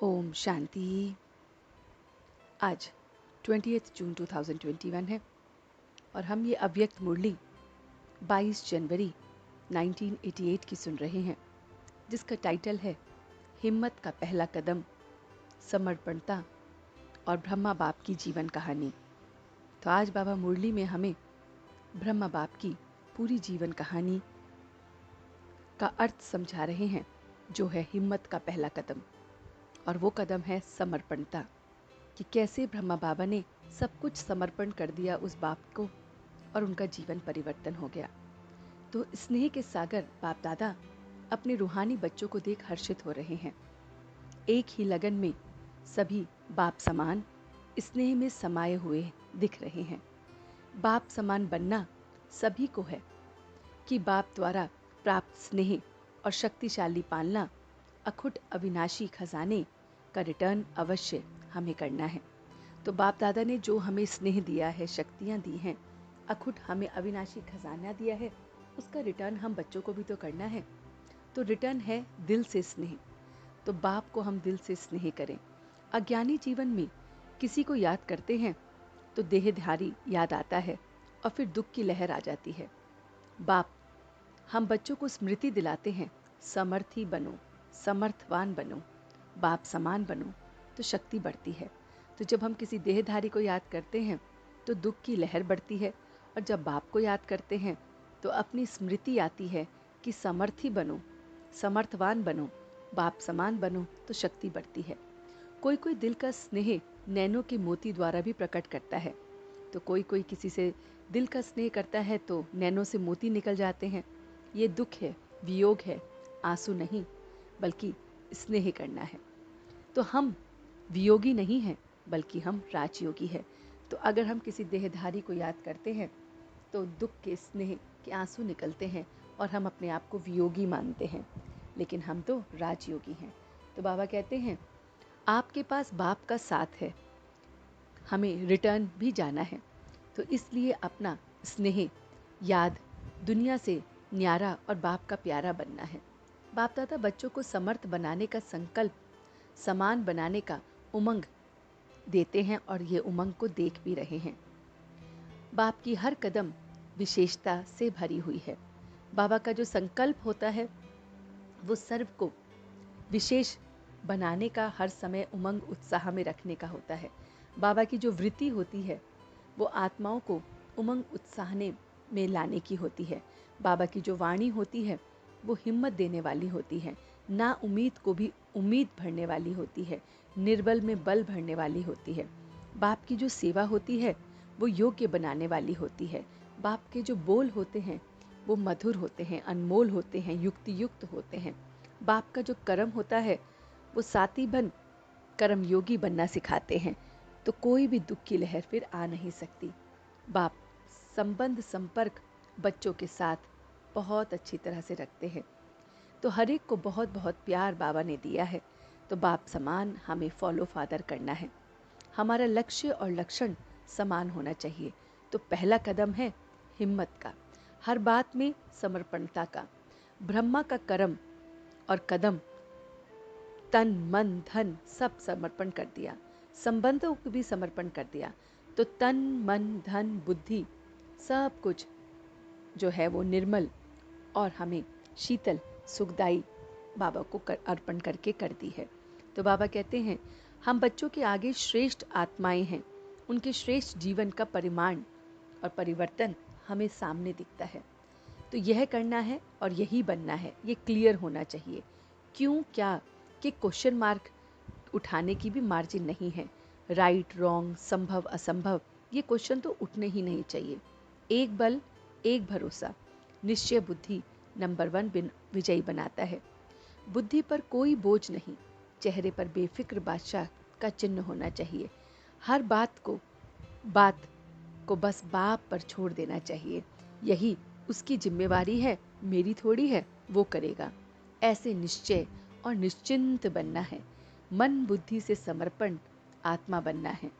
ओम शांति। आज 20 जून 2021 है और हम ये अव्यक्त मुरली 22 जनवरी 1988 की सुन रहे हैं, जिसका टाइटल है हिम्मत का पहला कदम, समर्पणता और ब्रह्मा बाप की जीवन कहानी। तो आज बाबा मुरली में हमें ब्रह्मा बाप की पूरी जीवन कहानी का अर्थ समझा रहे हैं, जो है हिम्मत का पहला कदम। और वो कदम है समर्पणता, कि कैसे ब्रह्मा बाबा ने सब कुछ समर्पण कर दिया उस बाप को और उनका जीवन परिवर्तन हो गया। तो स्नेह के सागर बाप दादा अपने रूहानी बच्चों को देख हर्षित हो रहे हैं। एक ही लगन में सभी बाप समान स्नेह में समाये हुए दिख रहे हैं। बाप समान बनना सभी को है कि बाप द्वारा प्राप्त स्नेह और शक्तिशाली पालना, अखुट अविनाशी खजाने का रिटर्न अवश्य हमें करना है। तो बाप दादा ने जो हमें स्नेह दिया है, शक्तियाँ दी हैं, अखुट हमें अविनाशी खजाना दिया है, उसका रिटर्न हम बच्चों को भी तो करना है। तो रिटर्न है दिल से स्नेह। तो बाप को हम दिल से स्नेह करें। अज्ञानी जीवन में किसी को याद करते हैं तो देहधारी याद आता है और फिर दुख की लहर आ जाती है। बाप हम बच्चों को स्मृति दिलाते हैं, समर्थी बनो, समर्थवान बनो, बाप समान बनो, तो शक्ति बढ़ती है। तो जब हम किसी देहधारी को याद करते हैं तो दुख की लहर बढ़ती है, और जब बाप को याद करते हैं तो अपनी स्मृति आती है कि समर्थी बनो, समर्थवान बनो, बाप समान बनो, तो शक्ति बढ़ती है। कोई कोई दिल का स्नेह नैनों के मोती द्वारा भी प्रकट करता है। तो कोई कोई किसी से दिल का स्नेह करता है तो नैनों से मोती निकल जाते हैं। ये दुख है, वियोग है, आंसू नहीं, बल्कि स्नेह करना है। तो हम वियोगी नहीं हैं, बल्कि हम राजयोगी हैं। तो अगर हम किसी देहधारी को याद करते हैं तो दुख के स्नेह के आंसू निकलते हैं और हम अपने आप को वियोगी मानते हैं, लेकिन हम तो राजयोगी हैं। तो बाबा कहते हैं आपके पास बाप का साथ है, हमें रिटर्न भी जाना है। तो इसलिए अपना स्नेह, याद दुनिया से न्यारा और बाप का प्यारा बनना है। बाप दादा बच्चों को समर्थ बनाने का संकल्प, समान बनाने का उमंग देते हैं और ये उमंग को देख भी रहे हैं। बाप की हर कदम विशेषता से भरी हुई है। बाबा का जो संकल्प होता है वो सर्व को विशेष बनाने का, हर समय उमंग उत्साह में रखने का होता है। बाबा की जो वृत्ति होती है वो आत्माओं को उमंग उत्साह में लाने की होती है। बाबा की जो वाणी होती है वो हिम्मत देने वाली होती है, ना उम्मीद को भी उम्मीद भरने वाली होती है, निर्बल में बल भरने वाली होती है। बाप की जो सेवा होती है वो योग्य बनाने वाली होती है। बाप के जो बोल होते हैं वो मधुर होते हैं, अनमोल होते हैं, युक्ति युक्त होते हैं। बाप का जो कर्म होता है वो साथी बन कर्म योगी बनना सिखाते हैं। तो कोई भी दुख की लहर फिर आ नहीं सकती। बाप संबंध संपर्क बच्चों के साथ बहुत अच्छी तरह से रखते हैं। तो हर एक को बहुत बहुत प्यार बाबा ने दिया है। तो बाप समान हमें फॉलो फादर करना है। हमारा लक्ष्य और लक्षण समान होना चाहिए। तो पहला कदम है हिम्मत का, हर बात में समर्पणता का। ब्रह्मा का कर्म और कदम, तन मन धन सब समर्पण कर दिया, संबंधों को भी समर्पण कर दिया। तो तन मन धन बुद्धि सब कुछ जो है वो निर्मल और हमें शीतल सुखदाई बाबा को अर्पण करके कर दी है। तो बाबा कहते हैं हम बच्चों के आगे श्रेष्ठ आत्माएं हैं। उनके श्रेष्ठ जीवन का परिमाण और परिवर्तन हमें सामने दिखता है। तो यह करना है और यही बनना है, ये क्लियर होना चाहिए। क्यों क्या कि क्वेश्चन मार्क उठाने की भी मार्जिन नहीं है। राइट रॉन्ग, संभव असंभव, ये क्वेश्चन तो उठने ही नहीं चाहिए। एक बल, एक भरोसा, निश्चय बुद्धि नंबर 1 विजयी बनाता है। बुद्धि पर कोई बोझ नहीं, चेहरे पर बेफिक्र बादशाह का चिन्ह होना चाहिए। हर बात को बस बाप पर छोड़ देना चाहिए। यही उसकी जिम्मेवारी है, मेरी थोड़ी है, वो करेगा। ऐसे निश्चय और निश्चिंत बनना है। मन बुद्धि से समर्पण आत्मा बनना है।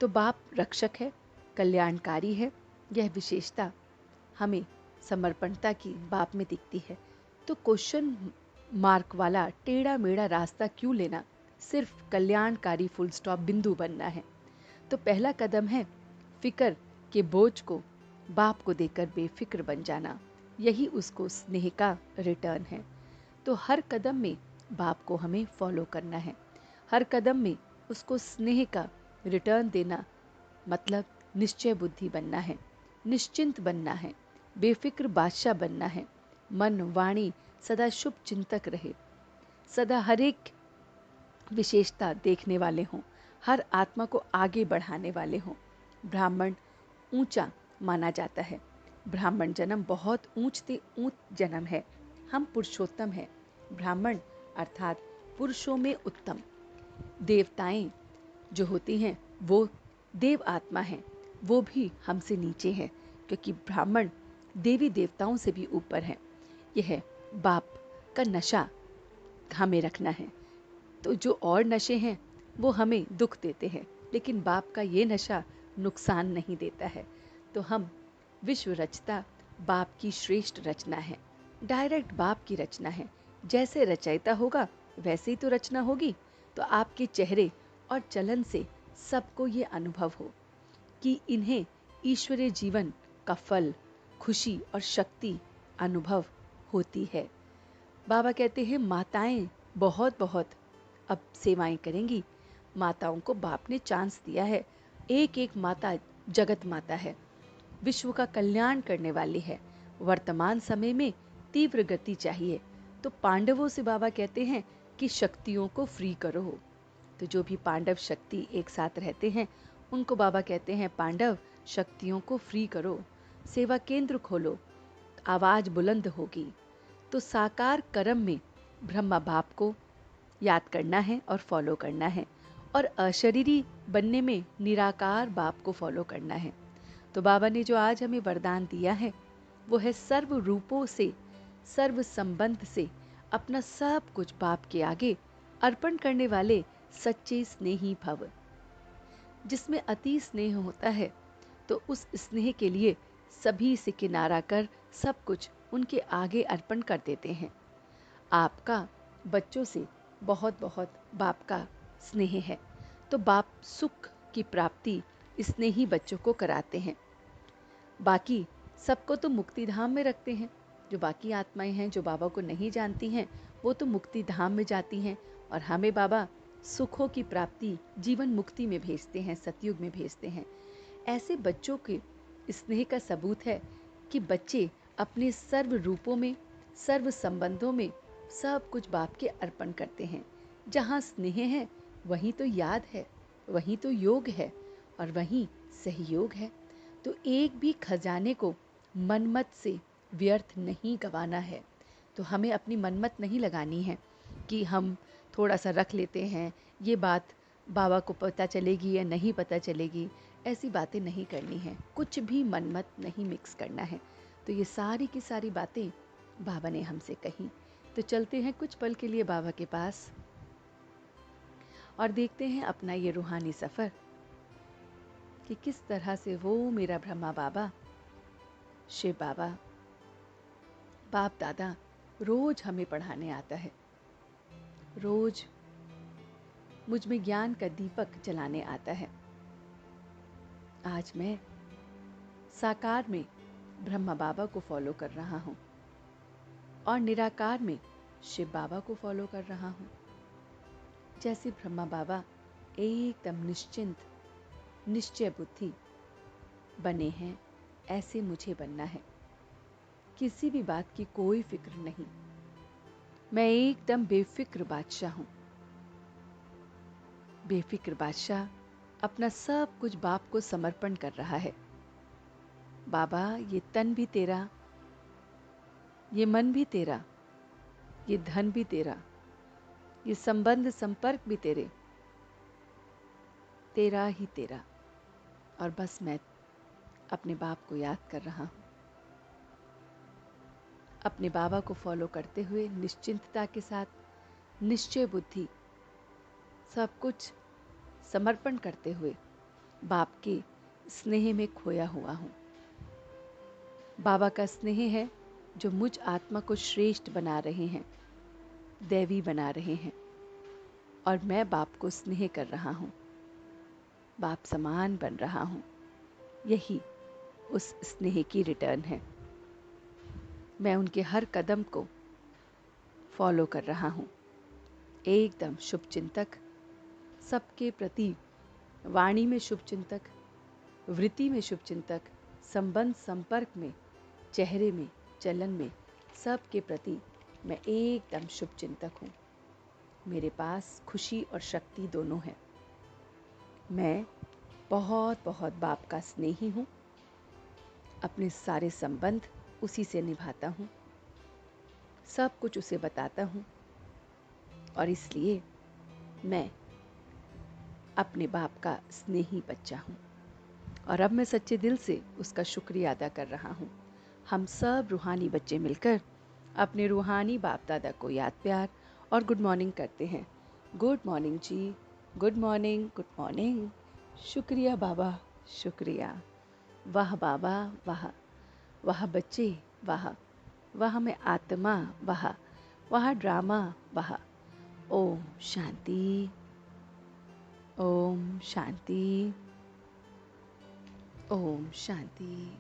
तो बाप रक्षक है, कल्याणकारी है। यह विशेषता हमें समर्पणता की बाप में दिखती है। तो क्वेश्चन मार्क वाला टेढ़ा मेढ़ा रास्ता क्यों लेना, सिर्फ कल्याणकारी फुल स्टॉप बिंदु बनना है। तो पहला कदम है फिक्र के बोझ को बाप को देकर बेफिक्र बन जाना। यही उसको स्नेह का रिटर्न है। तो हर कदम में बाप को हमें फॉलो करना है, हर कदम में उसको स्नेह का रिटर्न देना, मतलब निश्चय बुद्धि बनना है, निश्चिंत बनना है, बेफिक्र बादशाह बनना है। मन वाणी सदा शुभ चिंतक रहे, सदा हर एक विशेषता देखने वाले हों, हर आत्मा को आगे बढ़ाने वाले हों। ब्राह्मण ऊंचा माना जाता है। ब्राह्मण जन्म बहुत ऊंच से ऊंच जन्म है। हम पुरुषोत्तम हैं। ब्राह्मण अर्थात पुरुषों में उत्तम। देवताएं जो होती हैं वो देव आत्मा हैं, वो भी हमसे नीचे हैं, क्योंकि ब्राह्मण देवी देवताओं से भी ऊपर है। यह बाप का नशा हमें रखना है। तो जो और नशे हैं वो हमें दुख देते हैं, लेकिन बाप का ये नशा नुकसान नहीं देता है। तो हम विश्व रचता बाप की श्रेष्ठ रचना है, डायरेक्ट बाप की रचना है। जैसे रचयिता होगा वैसे ही तो रचना होगी। तो आपके चेहरे और चलन से सबको ये अनुभव हो कि इन्हें ईश्वरीय जीवन का फल, खुशी और शक्ति अनुभव होती है। बाबा कहते हैं माताएं बहुत बहुत अब सेवाएं करेंगी। माताओं को बाप ने चांस दिया है। एक एक माता जगत माता है, विश्व का कल्याण करने वाली है। वर्तमान समय में तीव्र गति चाहिए। तो पांडवों से बाबा कहते हैं कि शक्तियों को फ्री करो। तो जो भी पांडव शक्ति एक साथ रहते हैं उनको बाबा कहते हैं पांडव शक्तियों को फ्री करो, सेवा केंद्र खोलो, आवाज बुलंद होगी। तो साकार कर्म में ब्रह्मा बाप को याद करना है और फॉलो करना है, और अशरीरी बनने में निराकार बाप को फॉलो करना है। तो बाबा ने जो आज हमें वरदान दिया है वो है सर्व रूपों से, सर्व संबंध से अपना सब कुछ बाप के आगे अर्पण करने वाले सच्चे स्नेही भव। जिसमें अति स्नेह होता है तो उस स्नेह के लिए सभी से किनारा कर सब कुछ उनके आगे अर्पण कर देते हैं। आपका बच्चों से बहुत बहुत बाप का स्नेह है। तो बाप सुख की प्राप्ति स्नेही बच्चों को कराते हैं। बाकी सबको तो मुक्ति धाम में रखते हैं। जो बाकी आत्माएं हैं जो बाबा को नहीं जानती हैं वो तो मुक्ति धाम में जाती हैं, और हमें बाबा सुखों की प्राप्ति जीवन मुक्ति में भेजते हैं, सतयुग में भेजते हैं। ऐसे बच्चों के स्नेह का सबूत है कि बच्चे अपने सर्व रूपों में, सर्व संबंधों में सब कुछ बाप के अर्पण करते हैं। जहाँ स्नेह है वहीं तो याद है, वहीं तो योग है, और वहीं सहयोग है। तो एक भी खजाने को मनमत से व्यर्थ नहीं गंवाना है। तो हमें अपनी मनमत नहीं लगानी है कि हम थोड़ा सा रख लेते हैं, ये बात बाबा को पता चलेगी या नहीं पता चलेगी, ऐसी बातें नहीं करनी है। कुछ भी मनमत नहीं मिक्स करना है। तो ये सारी की सारी बातें बाबा ने हमसे कही। तो चलते हैं कुछ पल के लिए बाबा के पास और देखते हैं अपना ये रूहानी सफ़र कि किस तरह से वो मेरा ब्रह्मा बाबा, शिव बाबा, बाप दादा रोज हमें पढ़ाने आता है, रोज मुझ में ज्ञान का दीपक जलाने आता है। आज मैं साकार में ब्रह्मा बाबा को फॉलो कर रहा हूँ और निराकार में शिव बाबा को फॉलो कर रहा हूँ। जैसे ब्रह्मा बाबा एकदम निश्चिंत, निश्चय बुद्धि बने हैं, ऐसे मुझे बनना है। किसी भी बात की कोई फिक्र नहीं। मैं एकदम बेफिक्र बादशाह हूँ। बेफिक्र बादशाह अपना सब कुछ बाप को समर्पण कर रहा है। बाबा ये तन भी तेरा, ये मन भी तेरा, ये धन भी तेरा, ये संबंध संपर्क भी तेरे, तेरा ही तेरा। और बस मैं अपने बाप को याद कर रहा हूँ। अपने बाबा को फॉलो करते हुए निश्चिंतता के साथ, निश्चय बुद्धि, सब कुछ समर्पण करते हुए बाप के स्नेह में खोया हुआ हूँ। बाबा का स्नेह है जो मुझ आत्मा को श्रेष्ठ बना रहे हैं, दैवी बना रहे हैं। और मैं बाप को स्नेह कर रहा हूँ, बाप समान बन रहा हूँ। यही उस स्नेह की रिटर्न है। मैं उनके हर कदम को फॉलो कर रहा हूँ। एकदम शुभचिंतक, सबके प्रति वाणी में शुभचिंतक, वृत्ति में शुभचिंतक, संबंध संपर्क में, चेहरे में, चलन में, सबके प्रति मैं एकदम शुभचिंतक हूँ। मेरे पास खुशी और शक्ति दोनों है। मैं बहुत बहुत बाप का स्नेही हूँ। अपने सारे संबंध उसी से निभाता हूँ, सब कुछ उसे बताता हूँ, और इसलिए मैं अपने बाप का स्नेही बच्चा हूँ। और अब मैं सच्चे दिल से उसका शुक्रिया अदा कर रहा हूँ। हम सब रूहानी बच्चे मिलकर अपने रूहानी बाप दादा को याद, प्यार और गुड मॉर्निंग करते हैं। गुड मॉर्निंग जी, गुड मॉर्निंग, गुड मॉर्निंग। शुक्रिया बाबा, शुक्रिया। वाह बाबा, वाह। वाह बच्चे, वाह। वाह मैं आत्मा, वाह। वाह ड्रामा, वाह। ओम शांति, ओम शांति, ओम शांति।